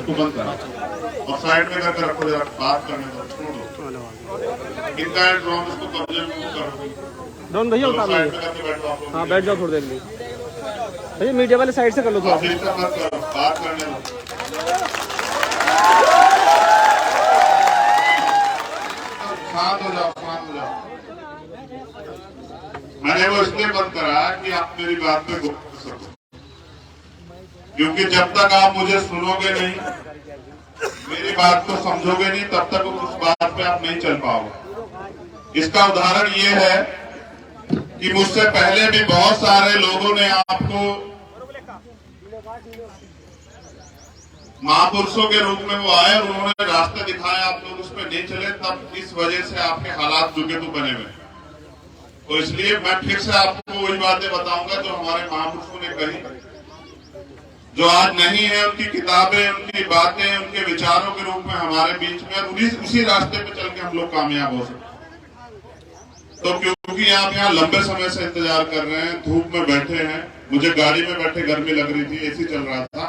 इसको बंद करा और साइड में करके रखो, जरा बात करने दो, छोड़ दो। इनका ड्रोन इसको कब्जे में करो। ड्रोन भैया उतार लो। हाँ बैठ जाओ थोड़ी देर लिए भैया, मीडिया वाले साइड से कर लो थोड़ा। बात करने दो। शांत हो जाओ, शांत हो जाओ। मैंने वो इसलिए बंद करा कि आप मेरी बात पे गौर कर सको, क्योंकि जब तक आप मुझे सुनोगे नहीं, मेरी बात को समझोगे नहीं, तब तक उस बात पे आप नहीं चल पाओगे। इसका उदाहरण ये है कि मुझसे पहले भी बहुत सारे लोगों ने आपको महापुरुषों के रूप में वो आए और उन्होंने रास्ते दिखाए, आप लोग उस पर नहीं चले, तब इस वजह से आपके हालात जुगे तो बने हुए। तो इसलिए मैं फिर से आपको वही बातें बताऊंगा जो हमारे महापुरुषों ने कही, जो आज नहीं है, उनकी किताबें, उनकी बातें, उनके विचारों के रूप में हमारे बीच में, उसी रास्ते पे चल के हम लोग कामयाब हो सकते। तो क्योंकि आप यहाँ लंबे समय से इंतजार कर रहे हैं, धूप में बैठे हैं, मुझे गाड़ी में बैठे गर्मी लग रही थी, एसी चल रहा था,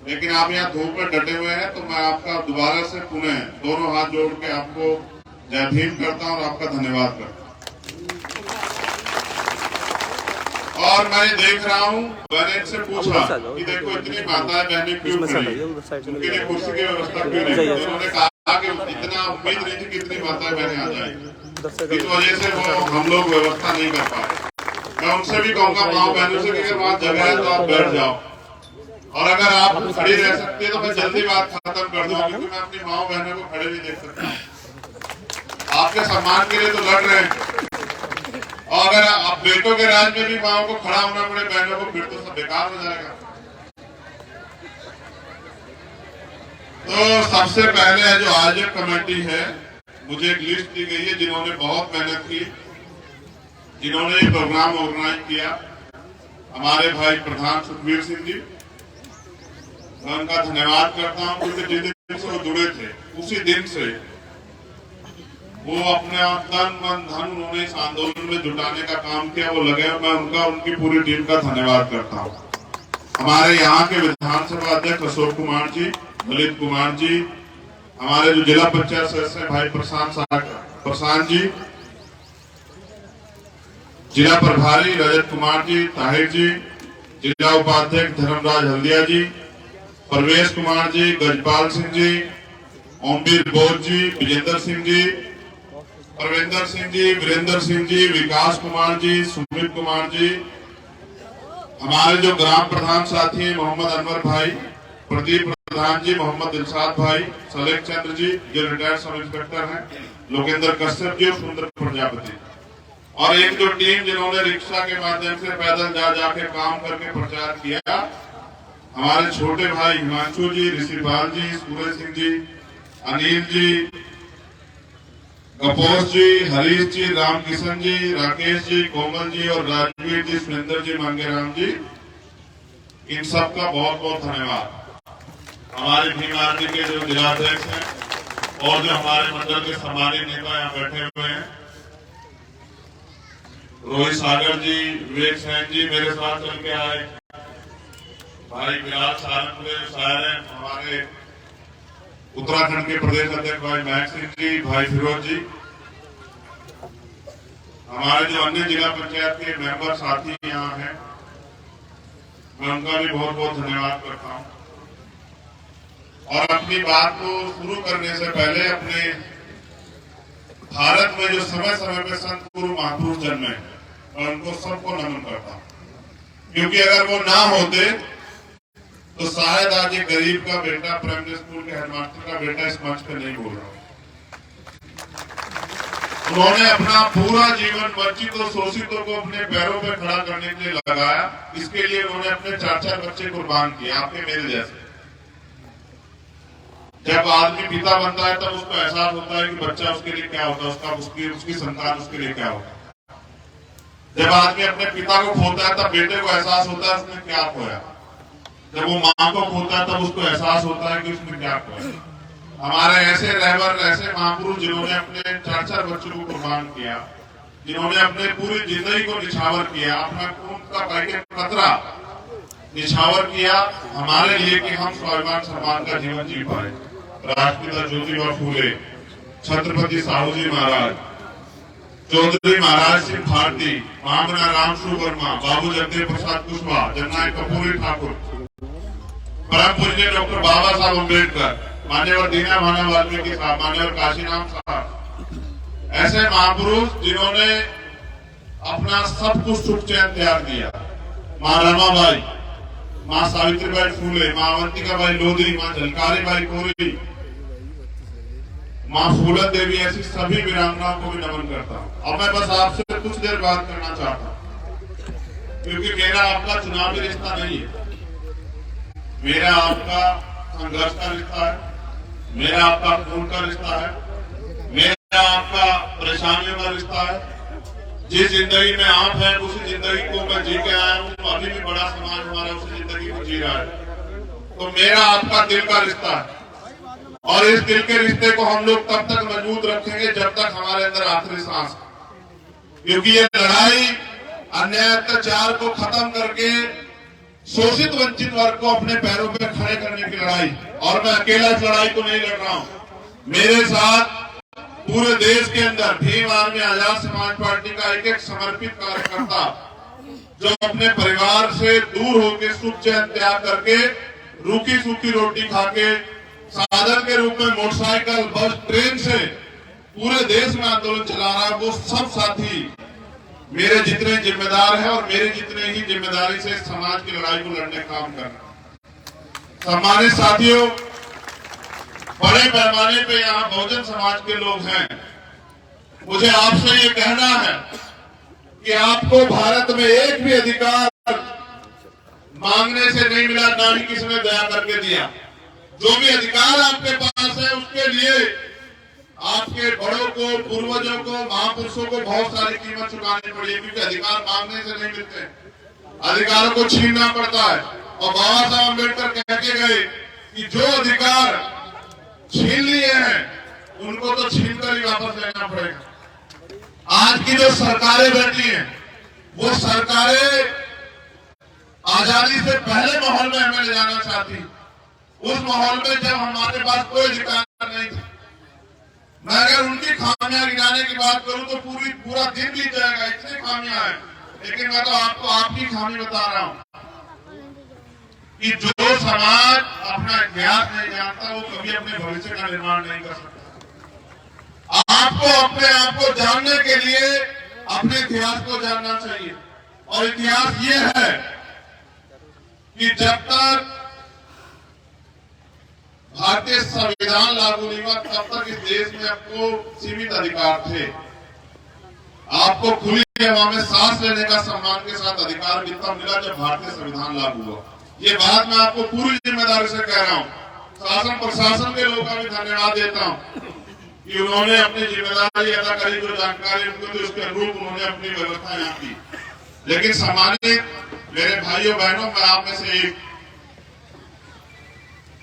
लेकिन आप यहाँ धूप में डटे हुए हैं, तो मैं आपका दोबारा से पुनः दोनों हाथ जोड़ के आपको जय भीम करता हूँ और आपका धन्यवाद करता हूँ। और मैं देख रहा हूँ, मैंने इनसे पूछा कि देखो इतनी माताएं बहनें क्यों खड़ी, उनके लिए कुर्सी की व्यवस्था क्यों नहीं। उन्होंने कहा कि इतना उम्मीद नहीं थी कि इतनी माताएं बहनें आ जाएंगी, इस वजह से वो हम लोग व्यवस्था नहीं कर पाए। मैं उनसे भी कहूँगा माँ बहनों से कि अगर वहाँ जगह है तो आप बैठ जाओ, और अगर आप खड़ी रह सकते हैं तो मैं जल्दी बात खत्म कर दूंगा, क्योंकि मैं अपनी माँ बहनों को खड़े नहीं देख सकता। आपके सम्मान के लिए तो लड़ रहे हैं, और अगर आप बेटों के राज में भी माओ को खड़ा होना पड़े बहनों को, फिर तो सब बेकार हो जाएगा। तो सबसे पहले जो आयोजक कमेटी है, मुझे एक लिस्ट दी गई है जिन्होंने बहुत मेहनत की, जिन्होंने ये प्रोग्राम ऑर्गेनाइज किया। हमारे भाई प्रधान सुखबीर सिंह जी, मैं उनका धन्यवाद करता हूं, क्योंकि जिस दिन से वो जुड़े थे उसी दिन से वो अपने तन मन धन उन्होंने इस आंदोलन में जुटाने का काम किया, वो लगे। मैं उनका, उनकी पूरी टीम का धन्यवाद करता हूँ। हमारे यहाँ के विधानसभा अध्यक्ष अशोक कुमार जी, ललित कुमार जी, हमारे जो जिला पंचायत सदस्य भाई प्रशांत जी, जिला प्रभारी रजत कुमार जी, ताहिर जी, जिला उपाध्यक्ष धर्मराज हल्दिया जी, परवेश कुमार जी, गजपाल सिंह जी, ओमवीर बोध जी, विजेंद्र सिंह जी, परविंदर सिंह जी, वीरेंद्र सिंह जी, विकास कुमार जी, सुमित कुमार जी, हमारे जो ग्राम प्रधान साथी हैं मोहम्मद अनवर भाई, प्रदीप प्रधान जी, मोहम्मद दिलशाद भाई, सलेख चंद्र जी जो रिटायर्ड सब इंस्पेक्टर हैं, लोकेंद्र कश्यप जी और सुंदर प्रजापति, और एक जो टीम जिन्होंने रिक्शा के माध्यम से पैदल जा जाके काम करके प्रचार किया, हमारे छोटे भाई हिमांशु जी, ऋषिपाल जी, सूरज सिंह जी, अनिल जी, कपोस जी, हरीश जी, रामकिशन जी, राकेश जी, कोमल जी और राजवीर जी, सुरेंद्र जी, मांगेराम जी, इन सब का बहुत बहुत धन्यवाद। हमारे भीम आर्मी के जो जिलाध्यक्ष हैं और जो हमारे मंडल के सम्मानित नेता यहाँ बैठे हुए हैं, रोहित सागर जी, विवेक सैन जी मेरे साथ चल के आए, भाई बिलाल सारंगपुरे शायर हैं, हमारे उत्तराखंड के प्रदेश अध्यक्ष भाई महक सिंह जी, भाई फिरोज जी, हमारे जो अन्य जिला पंचायत के मेंबर साथी यहाँ हैं, मैं उनका भी बहुत बहुत धन्यवाद करता हूँ। और अपनी बात को शुरू करने से पहले अपने भारत में जो समय समय पे संत गुरु महापुरुष जन्मे, मैं उनको सबको नमन करता हूँ, क्योंकि अगर वो ना होते तो शायद आज एक गरीब का बेटा, प्राइमरी स्कूल के हेडमास्टर का बेटा इस मंच पे नहीं बोल रहा। उन्होंने अपना पूरा जीवन वंचित और शोषितों को अपने पैरों पे खड़ा करने के लिए लगाया। इसके लिए उन्होंने अपने 4-4 बच्चे कुर्बान किए, आपके मेरे जैसे। जब आदमी पिता बनता है तब उसको एहसास होता है कि बच्चा उसके लिए क्या होता है, उसकी संतान उसके लिए क्या होता है। जब आदमी अपने पिता को खोता है तब बेटे को एहसास होता है उसने क्या खोया। जब वो माँ को खोता है तब उसको एहसास होता है कि उसने क्या खोया। हमारे ऐसे रहबर, ऐसे महापुरुष जिन्होंने अपने 4-4 बच्चों को कुर्बान किया, जिन्होंने अपने पूरी जिंदगी को निछावर किया, अपना खून का एक कतरा निछावर किया हमारे लिए कि हम स्वाभिमान सम्मान का जीवन जी पाए। राष्ट्रपिता ज्योतिबा फूले, छत्रपति साहू जी महाराज, चौधरी महाराज सिंह भारती, महामना रामसू वर्मा, बाबू जगदेव प्रसाद कुशवाहा, जननायक कपूरी ठाकुर, परम पूज्य डॉक्टर बाबा साहब अम्बेडकर, मान्यवर दीना भाना वाल्मीकि साहब, मान्यवर काशीराम साहब, ऐसे महापुरुष जिन्होंने अपना सब कुछ सुख चैन त्याग दिया। माँ रमाबाई, माँ सावित्रीबाई फूले, माँ अवंतिकाबाई लोधी, माँ झलकारी कोरी, माँ फूलन देवी, ऐसी सभी वीरांगनाओं को भी नमन करता हूँ। अब मैं बस आपसे कुछ देर बात करना चाहता हूँ, क्योंकि मेरा आपका चुनावी रिश्ता नहीं है, मेरा आपका संघर्ष का रिश्ता है, मेरा आपका खून का रिश्ता है, मेरा आपका परेशानियों का रिश्ता है। जिस जिंदगी में आप हैं उसी जिंदगी को मैं जी के आया हूँ, अभी भी बड़ा समाज हमारा उसी जिंदगी को जी रहा है। तो मेरा आपका दिल का रिश्ता है, और इस दिल के रिश्ते को हम लोग तब तक मजबूत रखेंगे जब तक हमारे अंदर आखिरी सांस, क्योंकि ये लड़ाई अन्याय अत्याचार को खत्म करके शोषित वंचित वर्ग को अपने पैरों पे खड़े करने की लड़ाई, और मैं अकेला इस लड़ाई को नहीं लड़ रहा हूँ। मेरे साथ पूरे देश के अंदर भीम आर्मी आजाद समाज पार्टी का एक एक समर्पित कार्यकर्ता, जो अपने परिवार से दूर होकर सुख चैन त्याग करके रूखी सूखी रोटी खाके साधन के रूप में मोटरसाइकिल, बस, ट्रेन से पूरे देश में आंदोलन चला रहा है, वो सब साथी मेरे जितने जिम्मेदार हैं और मेरे जितने ही जिम्मेदारी से समाज की लड़ाई को लड़ने का काम कर रहे हैं। सम्मानित साथियों, बड़े पैमाने पे यहाँ बहुजन समाज के लोग हैं। मुझे आपसे ये कहना है कि आपको भारत में एक भी अधिकार मांगने से नहीं मिला, ना ही किसी ने दया करके दिया। जो भी अधिकार आपके पास है उसके लिए आपके बड़ों को, पूर्वजों को, महापुरुषों को बहुत सारी कीमत चुकानी पड़ी, क्योंकि अधिकार मांगने से नहीं मिलते, अधिकारों को छीनना पड़ता है। और बाबा साहब अम्बेडकर कह के गए कि जो अधिकार छीन लिए हैं उनको तो छीन कर ही वापस लेना पड़ेगा। आज की जो सरकारें बैठी हैं वो सरकारें आजादी से पहले माहौल में हमें ले जाना चाहती, उस माहौल में जब हमारे पास कोई अधिकार नहीं था। मैं अगर उनकी खामियां गिनाने की बात करूं तो पूरा दिन बीत जाएगा, इतनी खामियां हैं। लेकिन मैं तो आपको आपकी खामी बता रहा हूं कि जो समाज अपना इतिहास नहीं जानता वो कभी अपने भविष्य का निर्माण नहीं कर सकता। आपको अपने आप को जानने के लिए अपने इतिहास को जानना चाहिए, और इतिहास ये है कि जब तक भारतीय संविधान लागू नहीं हुआ तब तक इस देश में आपको सीमित अधिकार थे। आपको खुली हवा में सांस लेने का सम्मान के साथ अधिकार कितना मिला जब भारतीय संविधान लागू हुआ। ये बात मैं आपको पूरी जिम्मेदारी से कह रहा हूँ। शासन प्रशासन के लोगों का भी धन्यवाद देता हूँ कि उन्होंने अपनी जिम्मेदारी अदा करी, जो जानकारी उनको थी उसके अनुरूप उन्होंने अपनी व्यवस्था यहाँ की। लेकिन सम्मानित मेरे भाइयों बहनों, मैं आप में से एक,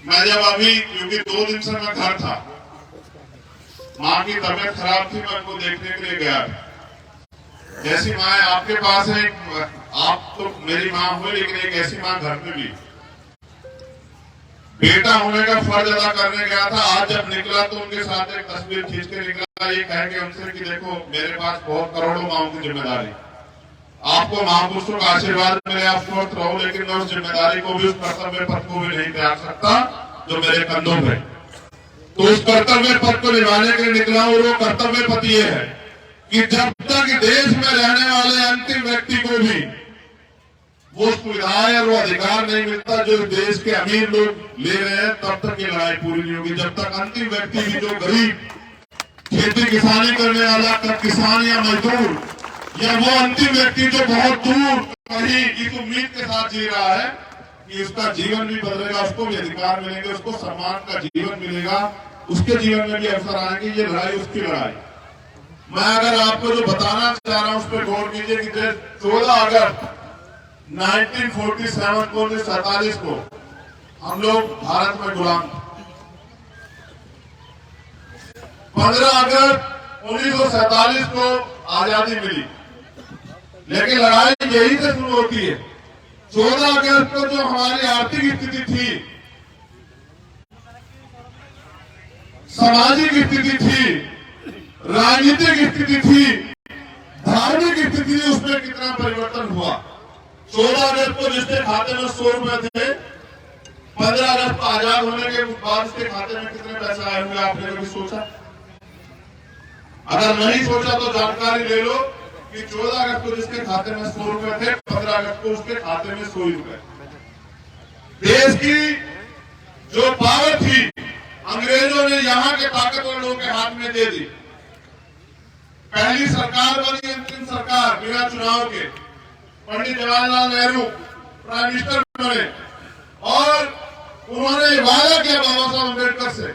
मैं जब अभी, क्योंकि 2 दिन से मैं घर था, माँ की तबीयत खराब थी, मैं उनको देखने के लिए गया। जैसी माँ आपके पास है, आप तो मेरी माँ हुई, लेकिन एक ऐसी माँ घर में भी बेटा होने का फर्ज अदा करने गया था। आज जब निकला तो उनके साथ एक तस्वीर खींच के निकला, ये कह के उनसे कि देखो मेरे पास बहुत करोड़ों माओं की जिम्मेदारी, आपको महापुरुषों का आशीर्वाद मिले, आप स्वस्थ रहो, लेकिन मैं उस जिम्मेदारी को भी, उस कर्तव्य पथ को भी नहीं त्याग सकता जो मेरे कंधों पे। तो उस कर्तव्य पथ को निभाने के लिए निकला, और वो कर्तव्य पथ ये है कि जब तक देश में रहने वाले अंतिम व्यक्ति को भी वो सुविधाएं और वो अधिकार नहीं मिलता जो देश के अमीर लोग ले रहे हैं, तब तक ये लड़ाई पूरी नहीं होगी। जब तक अंतिम व्यक्ति भी, जो गरीब खेती किसानी करने वाला किसान या मजदूर, या वो अंतिम व्यक्ति जो बहुत दूर कहीं इस उम्मीद के साथ जी रहा है कि उसका जीवन भी बदलेगा, उसको भी अधिकार मिलेंगे, उसको सम्मान का जीवन मिलेगा, उसके जीवन में भी अवसर आएंगे, ये लड़ाई उसकी लड़ाई। मैं अगर आपको जो बताना चाह रहा हूं उस पर गौर कीजिए कि 14 अगस्त 1947 को, 1947 को हम लोग भारत में गुलाम थे। 15 अगस्त 1947 को आजादी मिली, लेकिन लड़ाई यही से शुरू होती है 14 अगस्त को जो हमारी आर्थिक स्थिति थी, सामाजिक स्थिति थी, राजनीतिक स्थिति थी, धार्मिक स्थिति थी, उसमें कितना परिवर्तन हुआ। 14 अगस्त को जिसके खाते में 100 रुपए थे, 15 अगस्त को आजाद होने के बाद उसके खाते में कितने पैसे आए होंगे, आपने कभी सोचा? अगर नहीं सोचा तो जानकारी ले लो कि 14 अगस्त को जिसके खाते में 100 रुपए थे, 15 अगस्त को उसके खाते में 100 रुपए। देश की जो पावर थी अंग्रेजों ने यहाँ के ताकतवर लोगों के हाथ में दे दी। पहली सरकार बनी, अंतिम सरकार बिना चुनाव के, पंडित जवाहरलाल नेहरू प्राइम मिनिस्टर बने और उन्होंने वादा किया बाबा साहब अम्बेडकर से,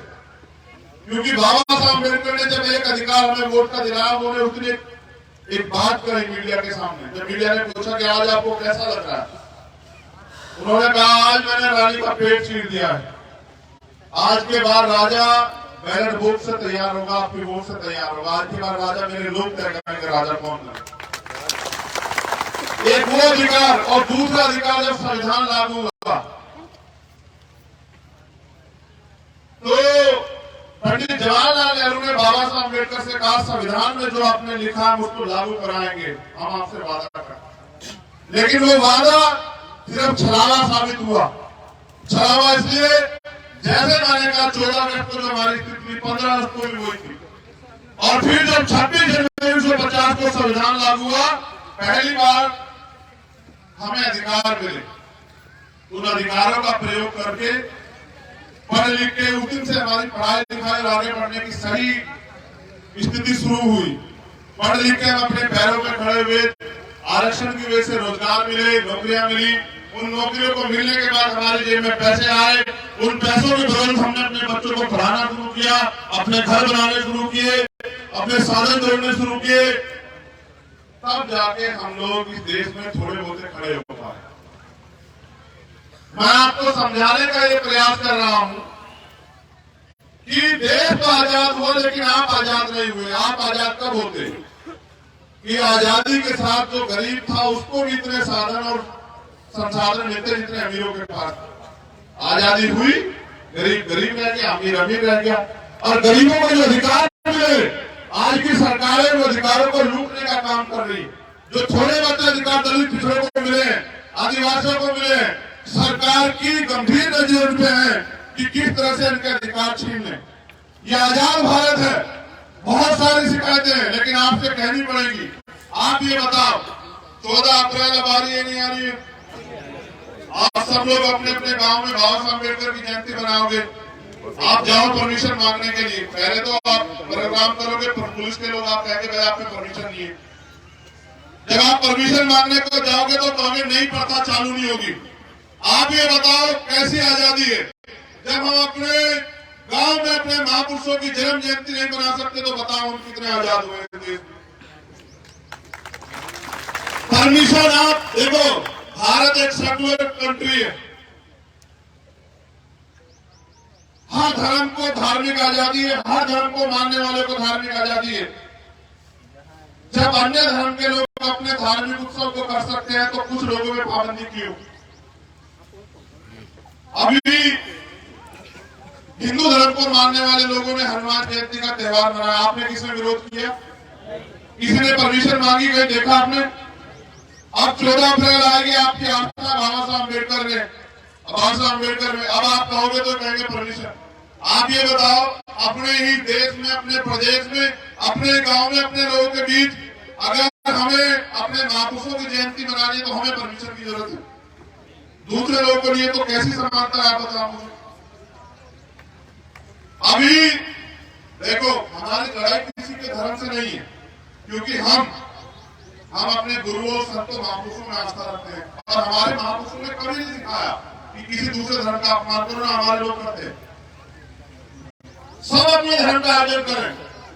क्योंकि बाबा साहब अम्बेडकर ने जब एक अधिकार हमें वोट का दिलाया, उन्होंने उसने एक बात कही मीडिया के सामने। जब मीडिया ने पूछा कि आज आपको कैसा लग रहा है, उन्होंने कहा आज मैंने रानी का पेट चीर दिया है, आज के बाद राजा बैलेट वोट से तैयार होगा, आपकी वोट से तैयार होगा, आज के बाद राजा मेरे लोग तय करेंगे राजा कौन है। एक वो अधिकार और दूसरा अधिकार जब संविधान लागू हुआ तो पंडित जवाहरलाल नेहरू ने बाबा साहब अम्बेडकर से कहा संविधान में जो आपने लिखा है उसको लागू कराएंगे, हम आपसे वादा करें। लेकिन वो वादा सिर्फ छलावा साबित हुआ। छलावा इसलिए जैसे मैंने कहा 14 अगस्त को जो हमारी स्थिति थी, 15 अगस्त को भी वही थी। और फिर जब 26 जनवरी 1950 को संविधान लागू हुआ, पहली बार हमें अधिकार मिले। उन अधिकारों का प्रयोग करके पढ़ लिख के उस दिन से हमारी पढ़ाई लिखाई और आगे बढ़ने की सही स्थिति शुरू हुई। पढ़ लिख के हम अपने पैरों पे खड़े हुए, आरक्षण की वजह से रोजगार मिले, नौकरियां मिली। उन नौकरियों को मिलने के बाद हमारे जेब में पैसे आए, उन पैसों की बदौलत हमने अपने बच्चों को पढ़ाना शुरू किया, अपने घर बनाने शुरू किए, अपने साधन जोड़ने शुरू किए। तब जाके हम लोग इस देश में थोड़े बहुत खड़े हो पाए। मैं आपको समझाने का ये प्रयास कर रहा हूं कि देश तो आजाद हुआ, लेकिन आप आजाद नहीं हुए। आप आजाद कब होते कि आजादी के साथ जो गरीब था उसको भी इतने साधन और संसाधन मिलते जितने अमीरों के पास। आजादी हुई, गरीब गरीब रह गया, अमीर अमीर रह गया, और गरीबों को जो अधिकार मिले, आज की सरकारें उन अधिकारों को लूटने का काम कर रही। जो थोड़े बहुत अधिकार दलित पिछड़ों को मिले, आदिवासियों को मिले, सरकार की गंभीर नजर उन पे है कि किस तरह से इनके अधिकार छीन लें। ये आजाद भारत है, बहुत सारी शिकायतें हैं, लेकिन आपसे कहनी पड़ेगी। आप ये बताओ 14 अप्रैल अब आ रही है नहीं आ रही है? आप सब लोग अपने अपने गांव में बाबा साहब अम्बेडकर की जयंती मनाओगे। आप जाओ परमिशन मांगने के लिए, पहले तो आप प्रोग्राम करोगे, पुलिस के लोग आप कहेंगे भाई आपने परमिशन नहीं है। जब आप परमिशन मांगने को जाओगे तो कहोगे नहीं पढ़ता, चालू नहीं होगी। आप ये बताओ कैसी आजादी है जब हम अपने गांव में अपने महापुरुषों की जन्म जयंती नहीं मना सकते, तो बताओ हम कितने आजाद हुए थे। परमिशन आप देखो, भारत एक सेक्युलर कंट्री है। हर धर्म को धार्मिक आजादी है, हर धर्म को मानने वाले को धार्मिक आजादी है। जब अन्य धर्म के लोग अपने धार्मिक उत्सव को कर सकते हैं तो कुछ लोगों में पाबंदी क्यों? अभी हिंदू धर्म को मानने वाले लोगों ने हनुमान जयंती का त्योहार मनाया, आपने किसने विरोध किया? किसी ने परमिशन मांगी गई देखा आपने? अब 14 अप्रैल आएगी, आपकी आस्था बाबा साहब अम्बेडकर ने, बाबा साहब अम्बेडकर में, अब आप कहोगे तो कहेंगे परमिशन। आप ये बताओ अपने ही देश में, अपने प्रदेश में, अपने गांव में, अपने लोगों के बीच अगर हमें अपने महापुरुषों की जयंती मनानी है तो हमें परमिशन की जरूरत है, दूसरे लोगों के लिए तो कैसी समानता है आप बताओ मुझे। अभी देखो हमारी लड़ाई किसी के धर्म से नहीं है, क्योंकि हम अपने गुरुओं संतों महापुरुषों में आस्था रखते हैं, और हमारे महापुरुषों ने कभी नहीं सिखाया कि किसी दूसरे धर्म का अपमान करो। ना हमारे लोग करते हैं, सब अपने धर्म का आदर करें।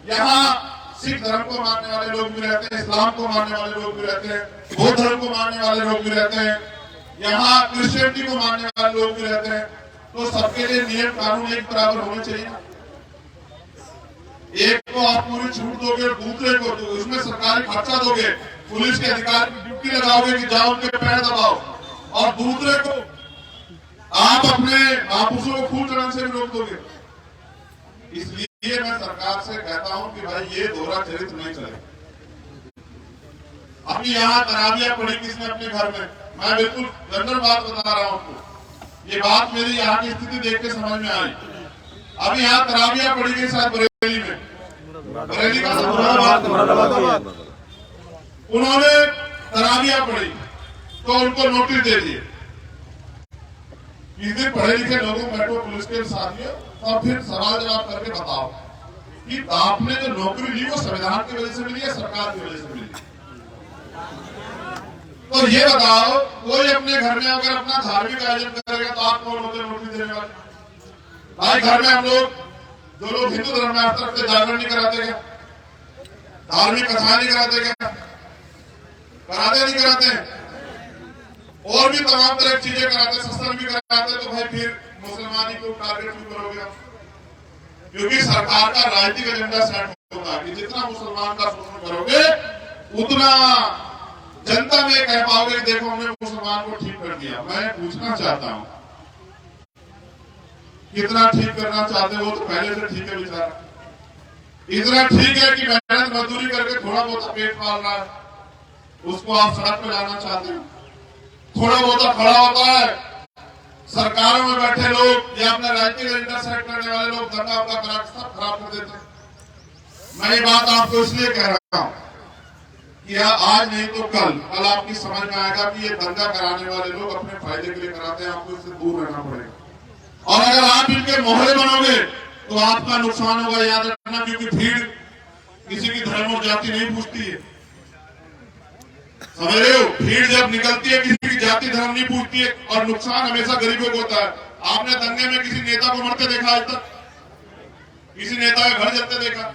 यहाँ सिख धर्म को मानने वाले लोग भी रहते हैं, इस्लाम को मानने वाले लोग भी रहते हैं, बौद्ध धर्म को मानने वाले लोग भी रहते हैं, यहाँ क्रिश्चियनिटी को मानने वाले लोग भी रहते हैं। तो सबके लिए नियम कानून एक बराबर होने चाहिए। एक को आप पूरी छूट दोगे, दूसरे को उसमें सरकारी खर्चा दोगे, पुलिस के अधिकारी की ड्यूटी लगाओगे कि जाओ उनके पैर दबाओ, और दूसरे को आप अपने महापुरुषों को फूल चढ़ाने से भी रोक दोगे। इसलिए मैं सरकार से कहता हूं कि भाई ये दोहरा चरित्र नहीं चलेगा। अभी यहाँ तराबियां पड़ी किसने अपने घर में, मैं बिल्कुल जनरल बात बता रहा हूं आपको, ये बात मेरी यहाँ की स्थिति देख के समझ में आई। अभी यहाँ तराबियां पड़ी गई शायद बरेली में, बरेली का मुरादाबाद, उन्होंने तराबियां पड़ी तो उनको नोटिस दे दिए। इस दिन पढ़े लिखे लोगों मेट्रो पुलिस के साथियों, और फिर सवाल जवाब करके बताओ कि आपने जो नौकरी ली वो संविधान की वजह से मिली या सरकार की वजह से मिली? तो ये बताओ, कोई अपने घर में अगर अपना धार्मिक आयोजन करेगा तो आप कौन होते नौकरी देने वाले? भाई घर में हम लोग जो लोग हिंदू धर्म में आज तक जागरण नहीं कराते क्या? धार्मिक कथा नहीं कराते क्या? कराते नहीं कराते? और भी तमाम तरह की चीजें कराते, सत्संग भी कराते, तो भाई फिर मुसलमानी को टारगेट क्यों करोगे? क्योंकि सरकार का राजनीतिक एजेंडा सेट होता है कि जितना मुसलमान का शोषण करोगे उतना जनता में कह पाओगे देखो हमने मुसलमान को ठीक कर दिया। मैं पूछना चाहता हूं, कितना ठीक करना चाहते हो? तो पहले से ठीक है बेचारा, इतना ठीक है कि मेहनत मजदूरी करके थोड़ा बहुत पेट पाल रहा है, उसको आप सड़क पे लाना चाहते हो? थोड़ा बहुत खड़ा होता है, सरकारों में बैठे लोग या अपना राजनीतिक एजेंडा सेट करने वाले लोग दंगा उंगा करा के सब खराब कर देते हैं। मैं ये बात आपको इसलिए कह रहा हूं कि आज नहीं तो कल आपकी समझ में आएगा कि ये दंगा कराने वाले लोग अपने फायदे के लिए कराते हैं, आपको इससे दूर रहना पड़ेगा। और अगर आप इनके मोहरे बनोगे तो आपका नुकसान होगा, याद रखना, क्योंकि भीड़ किसी की धर्म और जाति नहीं पूछती है, समझ रहे हो? भीड़ जब निकलती है किसी की जाति धर्म नहीं पूछती है, और नुकसान हमेशा गरीबों को होता है। आपने दंगे में किसी नेता को मरते देखा आज तक? किसी नेता का घर जलते देखा?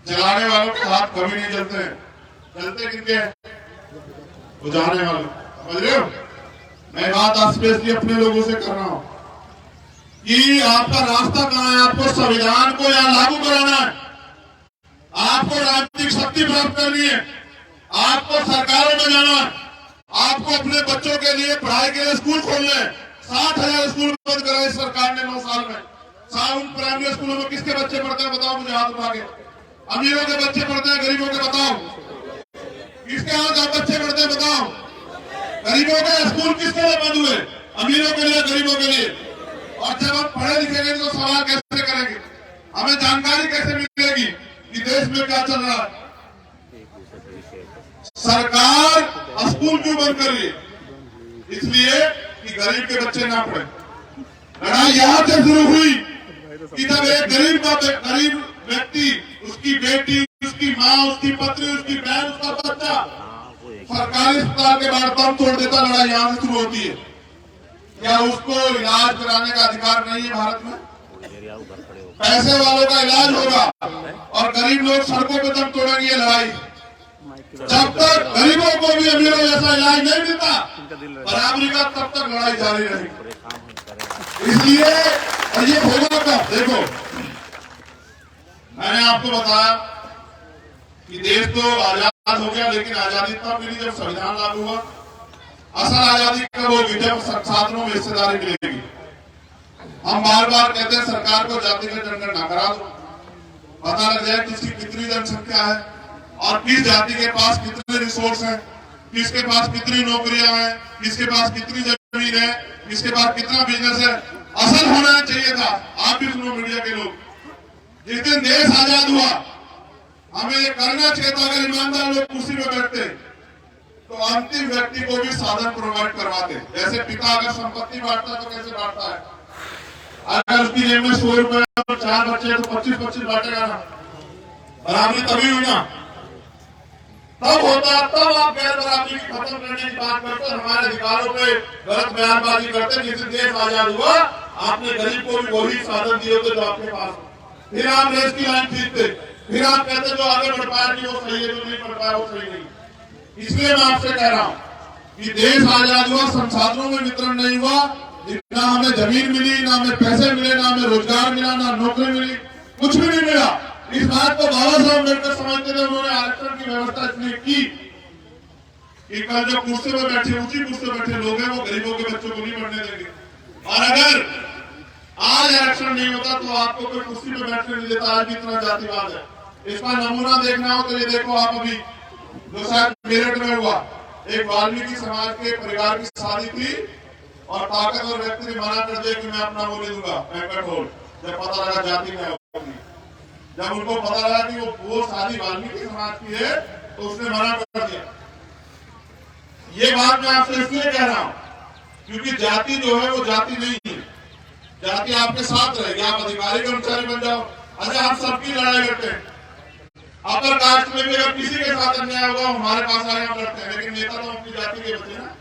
जलाने वालों के हाथ कभी नहीं जलते हैं, जलते किनके हैं? बुझाने वालों। समझ रहे हो? मैं बात स्पेशली अपने लोगों से कर रहा हूं कि आपका रास्ता कहां है? आपको संविधान को या लागू कराना है, आपको राजनीतिक शक्ति प्राप्त करनी है, आपको सरकारों में जाना है, आपको अपने बच्चों के लिए पढ़ाई के लिए स्कूल खोलने हैं। 60,000 स्कूल बंद कराए सरकार ने 9 साल में। उन प्राइमरी स्कूलों में किसके बच्चे पढ़ते हैं बताओ मुझे, हाथ उठा के। अमीरों के बच्चे पढ़ते हैं, गरीबों के बताओ? किसके यहाँ बच्चे पढ़ते हैं बताओ? गरीबों के स्कूल किसके लिए बंद हुए? अमीरों के लिए, गरीबों के लिए। और जब हम पढ़े लिखेंगे तो सवाल कैसे करेंगे? हमें जानकारी कैसे मिलेगी कि देश में क्या चल रहा है? सरकार स्कूल क्यों बंद कर रही है? इसलिए कि गरीब के बच्चे ना पढ़े। लड़ाई यहां से शुरू हुई कि जब एक गरीब व्यक्ति, उसकी बेटी, उसकी माँ, उसकी पत्नी, उसकी बहन, उसका बच्चा सरकारी अस्पताल के बाहर दम तोड़ देता, लड़ाई यहां से शुरू होती है। क्या उसको इलाज कराने का अधिकार नहीं है भारत में? पैसे वालों का इलाज होगा और गरीब लोग सड़कों पे दम तोड़ेंगे। लड़ाई जब तक गरीबों को भी अमीरों जैसा इलाज नहीं मिलता बराबरी का, तब तक लड़ाई जारी रहेगी। इसलिए ये होगा कब? देखो, मैंने आपको बताया कि देश तो आजाद हो गया, लेकिन आजादी तब मिली जब संविधान लागू हुआ। असल आजादी कब होगी? जब छात्रों में हिस्सेदारी मिलेगी। हम बार बार कहते हैं सरकार को जातिगत जनगणना करा दो, पता लग जाए किसकी कितनी जनसंख्या है और किस जाति के पास कितने रिसोर्स हैं, किसके पास कितनी नौकरियां हैं, किसके पास कितनी जमीन है, किसके पास कितना बिजनेस है। असल होना चाहिए था, आप भी सुनो मीडिया के लोग, जिस दिन देश आजाद हुआ हमें ये करना चाहिए था, अगर ईमानदार लोग कुर्सी पे बैठते तो अंतिम व्यक्ति को भी साधन प्रोवाइड करवाते। जैसे पिता अगर संपत्ति बांटता है तो कैसे बांटता है? अगर उसकी जेब में 100 रुपए और 4 बच्चे तो 25-25 बांटेगा ना। बराबरी तभी हुई ना, तब होता, तब आप गैर बराबरी की खत्म करने की बात करते, हमारे अधिकारों पे गलत बयानबाजी करते। जिस देश आजाद हुआ आपने गरीब को भी वही साधन दिए थे जो आपके पास, फिर आप देश की लाइन खींचते, फिर आप कहते जो आगे बढ़ पाया कि वो सही है, जो नहीं बढ़ पाया वो सही नहीं। इसलिए मैं आपसे कह रहा हूं कि देश आजाद हुआ, संसाधनों में वितरण नहीं हुआ, ना हमें जमीन मिली, ना हमें पैसे मिले, ना हमें रोजगार मिला, ना नौकरी मिली, कुछ भी नहीं मिला। इस बात को बाबा साहब अम्बेडकर समझते थे, उन्होंने आरक्षण की व्यवस्था इसलिए की कि कल जो कुर्सी में बैठे, ऊंची कुर्सी में बैठे लोग हैं, वो गरीबों के बच्चों को नहीं पढ़ने देंगे। और अगर आज इलेक्शन नहीं होता तो आपको कोई कुर्सी में बैठने नहीं देता। आज भी इतना जातिवाद है। इसका नमूना देखना हो तो ये देखो आप, अभी जो शायद मेरठ में हुआ, एक वाल्मीकि समाज के परिवार की शादी थी और ताकतवर व्यक्ति ने मना कर दिया कि मैं अपना वो नहीं दूंगा बैंक्वेट हॉल। जब पता लगा जाति में होगी, जब उनको पता लगा कि वो शादी वाल्मीकि समाज की है तो उसने मना कर दिया। ये बात मैं आपसे इसलिए कह रहा हूं क्योंकि जाति जो है वो जाति नहीं है। जाति आपके साथ रहेगी, आप अधिकारी कर्मचारी बन जाओ। अच्छा, हम सबकी लड़ाई करते हैं। अपर कास्ट में भी अगर किसी के साथ अन्याय होगा हमारे पास आए, हम लड़ते हैं, लेकिन नेता तो अपनी जाति के बच्चे ना।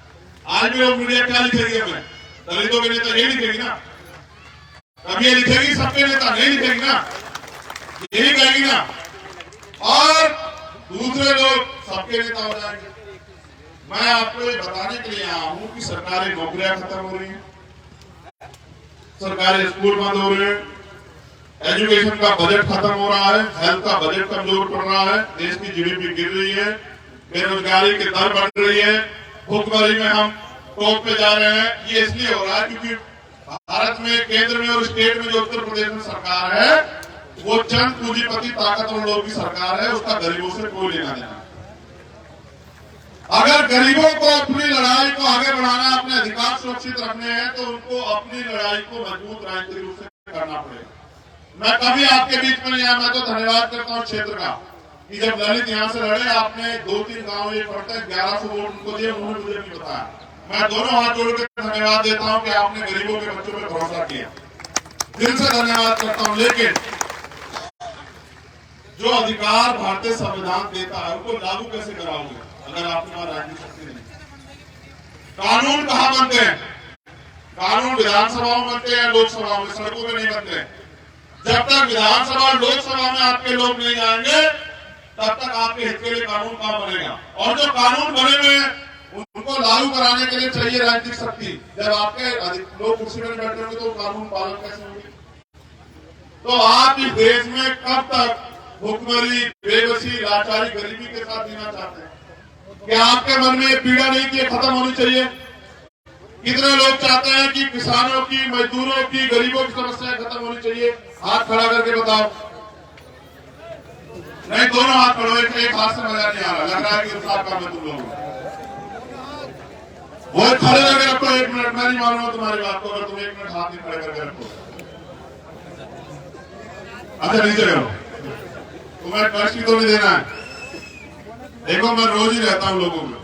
आज भी लोग मीडिया क्या लिखेगी, हमें दलितों के नेता यही लिखेगी ना, कभी ये लिखेगी सबके नेता नहीं लिखेगी ना, यही कहेगी ना, और दूसरे लोग सबके नेता हो जाएंगे। मैं आपको ये बताने के लिए आया हूं कि सरकारी नौकरियां खत्म हो रही हैं, सरकारी स्कूल बंद हो रहे हैं, एजुकेशन का बजट खत्म हो रहा है, हेल्थ का बजट कमजोर पड़ रहा है, देश की जीडीपी गिर रही है, बेरोजगारी की दर बढ़ रही है, भुखमरी में हम टॉप पे जा रहे हैं। ये इसलिए हो रहा है क्योंकि भारत में केंद्र में और स्टेट में जो उत्तर प्रदेश में सरकार है वो चंद पूंजीपति ताकतवर लोगों की सरकार है, उसका गरीबों से कोई लेना देना। अगर गरीबों को अपनी लड़ाई को आगे बढ़ाना, अपने अधिकार सुरक्षित रखने हैं तो उनको अपनी लड़ाई को मजबूत राजनीतिक रूप से करना पड़ेगा। मैं कभी आपके बीच में नहीं आया। मैं तो धन्यवाद करता हूं क्षेत्र का कि जब ललित यहां से लड़े, आपने 2-3 गांव ये पड़ते हैं 1100 वोट उनको दिए, उन्होंने मुझे नहीं बताया। मैं दोनों हाथ जोड़ कर धन्यवाद देता हूं कि आपने गरीबों के बच्चों पर भरोसा किया, दिल से धन्यवाद करता हूं। लेकिन जो अधिकार भारतीय संविधान देता है उनको लागू कैसे कराओगे अगर आपके पास राजनीतिक शक्ति नहीं? कानून कहां बनते हैं? कानून विधानसभा में बनते हैं, लोकसभा में, सड़कों में नहीं बनते। जब तक विधानसभा लोकसभा में आपके लोग नहीं जाएंगे तब तक आपके हित के लिए कानून कहां बनेगा? और जो कानून बने हुए हैं उनको लागू कराने के लिए चाहिए राजनीतिक शक्ति। जब आपके लोग कुर्सी में बैठे होंगे तो कानून पालन कैसे होंगे? तो आप इस देश में कब तक भुखमरी, बेबसी, लाचारी, गरीबी के साथ जीना चाहते हैं? क्या आपके मन में ये पीड़ा नहीं कि खत्म होनी चाहिए? कितने लोग चाहते हैं कि किसानों की, मजदूरों की, गरीबों की समस्याएं खत्म होनी चाहिए? हाथ खड़ा करके बताओ। नहीं, दोनों हाथ खड़ो, एक हाथ से मजा नहीं आ रहा, लग रहा है कि इंसाफ काम है तुम लोगों को। वो खड़े करके रखो 1 मिनट, मैं नहीं मानूंगा तुम्हारी बात को अगर तुम 1 मिनट हाथ नहीं खड़े करके रखो। अच्छा नीचे करो, तुम्हें कष्ट तो नहीं देना है। देखो मैं रोज ही रहता हूं लोगों में,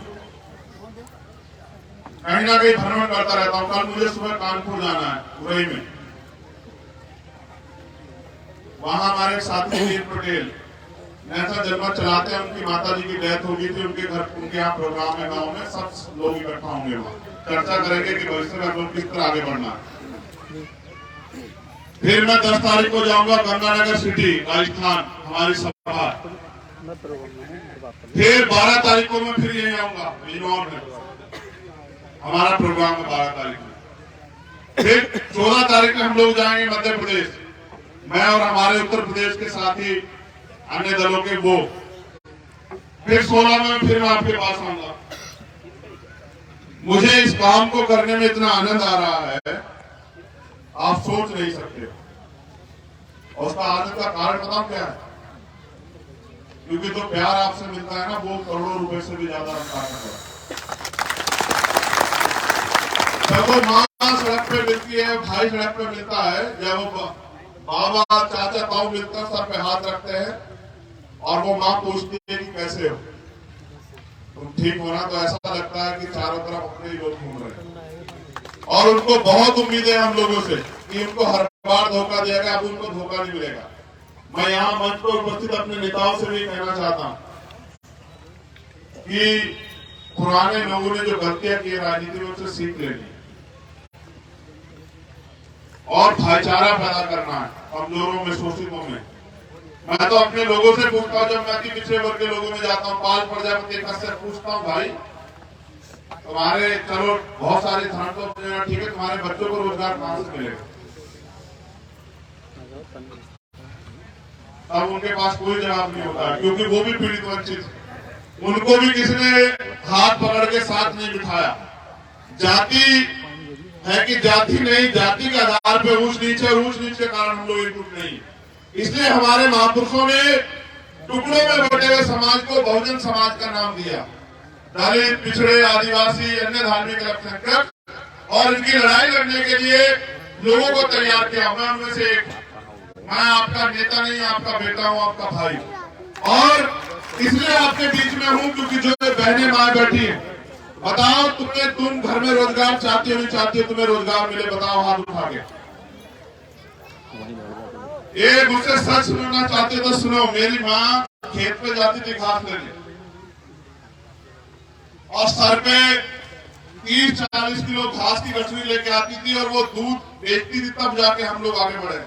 कहीं ना कहीं भ्रमण करता रहता हूं। कल मुझे सुबह कानपुर जाना है, उरई में, वहां हमारे साथी वीर पटेल नेशनल जनमत चलाते हैं, उनकी माता जी की डेथ हो गई थी, उनके घर, उनके यहाँ प्रोग्राम है गांव में, सब लोग इकट्ठा होंगे, वहां चर्चा करेंगे कि भविष्य में लोग किस तरह आगे बढ़ना है। फिर मैं 10 तारीख को जाऊंगा गंगानगर सिटी, राजस्थान, हमारी सभा। फिर 12 तारीख को मैं फिर यहीं आऊंगा बिजनौर में, हमारा प्रोग्राम है 12 तारीख में। फिर 14 तारीख में हम लोग जाएंगे मध्य प्रदेश, मैं और हमारे उत्तर प्रदेश के साथी अन्य दलों के वो। फिर 16 में फिर मैं आपके पास आऊंगा। मुझे इस काम को करने में इतना आनंद आ रहा है आप सोच नहीं सकते। और उसका आनंद का कारण बताऊं क्या है? क्योंकि जो प्यार आपसे मिलता है ना वो करोड़ों रुपए से भी ज्यादा ताकत है। जब वो माँ सड़क पे मिलती है, भाई सड़क पे मिलता है, जब वो बाबा, चाचा, ताऊ मिलते हैं, सर पे हाथ रखते हैं और वो माँ पूछती है कि कैसे हो तुम, ठीक हो ना? तो ऐसा लगता है कि चारों तरफ अपने ही लोग घूम रहे हैं। और उनको बहुत उम्मीद है हम लोगों से कि उनको हर बार धोखा दिया गया, अब उनको धोखा नहीं मिलेगा। मैं यहाँ मंच पर उपस्थित अपने नेताओं से भी कहना चाहता हूँ कि पुराने लोगों ने जो गलतियां की राजनीति में उनसे सीख लेनी और भाईचारा पैदा करना है कमजोरों में, शोषितों में। मैं तो अपने लोगों से पूछता हूँ, जब मैं पिछड़े वर्ग के लोगों में जाता हूँ, 5 प्रजापति से पूछता हूँ, भाई तुम्हारे, चलो बहुत सारे धन तो ठीक है, तुम्हारे बच्चों को रोजगार कहां से मिलेगा? अब उनके पास कोई जवाब नहीं होता है क्योंकि वो भी पीड़ित वंचित। उनको भी किसी ने हाथ पकड़ के साथ नहीं बिठाया। जाति है कि जाति नहीं, जाति के आधार पे ऊंच नीच है, ऊंच नीच के कारण हम लोग एकजुट नहीं। इसलिए हमारे महापुरुषों ने टुकड़ों में बटे हुए समाज को बहुजन समाज का नाम दिया। दलित, पिछड़े, आदिवासी, अन्य धार्मिक अल्पसंख्यक, और इनकी लड़ाई लड़ने के लिए लोगों को तैयार किया। मैं उनमें से एक, मैं आपका नेता नहीं, आपका बेटा हूं, आपका भाई। और इसलिए आपके बीच में हूं क्योंकि जो बहनें माँ बैठी हैं, बताओ तुम घर में रोजगार चाहती हो नहीं चाहती हो, तुम्हें रोजगार मिले, बताओ हाथ उठा के। ये मुझसे सच सुनना चाहते तो सुनो। मेरी माँ खेत पे जाती थी घास लेने और सर पे 30-40 किलो घास की गठरी लेके आती थी और वो दूध बेचती थी, तब जाके हम लोग आगे बढ़े।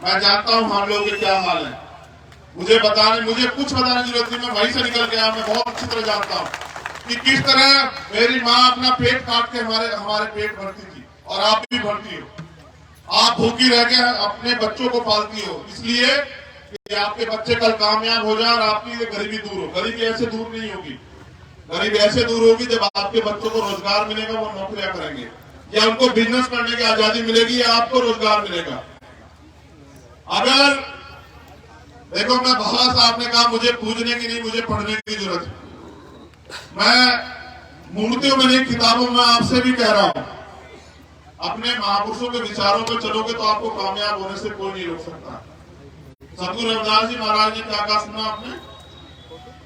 मैं जानता हूँ हम लोग के क्या हाल है, मुझे कुछ बताने की जरूरत नहीं। मैं वहीं से निकल गया, मैं बहुत अच्छी तरह जानता हूँ कि किस तरह मेरी माँ अपना पेट काट के हमारे पेट भरती थी, और आप भी भरती हो। आप भूखी रह के अपने बच्चों को पालती हो, इसलिए कि आपके बच्चे कल कामयाब हो जाए और आपकी गरीबी दूर हो। गरीबी ऐसे दूर नहीं होगी, गरीबी ऐसे दूर होगी जब आपके बच्चों को रोजगार मिलेगा, वो नौकरियां करेंगे, या उनको बिजनेस करने की आजादी मिलेगी, या आपको रोजगार मिलेगा। अगर देखो, मैं बहुत आपने कहा मुझे पूजने की नहीं, मुझे पढ़ने की जरूरत है। मैं मूर्तियों में नहीं, किताबों में आपसे भी कह रहा हूं, अपने महापुरुषों के विचारों पे चलोगे तो आपको कामयाब होने से कोई नहीं रोक सकता। सतगुरु रविदास जी महाराज ने क्या कहा सुना आपने?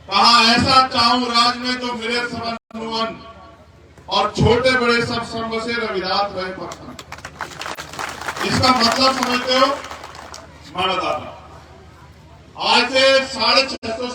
कहा, ऐसा चाहूं राज में जो मिले सब अनुवन, और छोटे बड़े सब संग से रविदास रहे पसंद। इसका मतलब समझते हो? मैं बताता हूं। आज से 650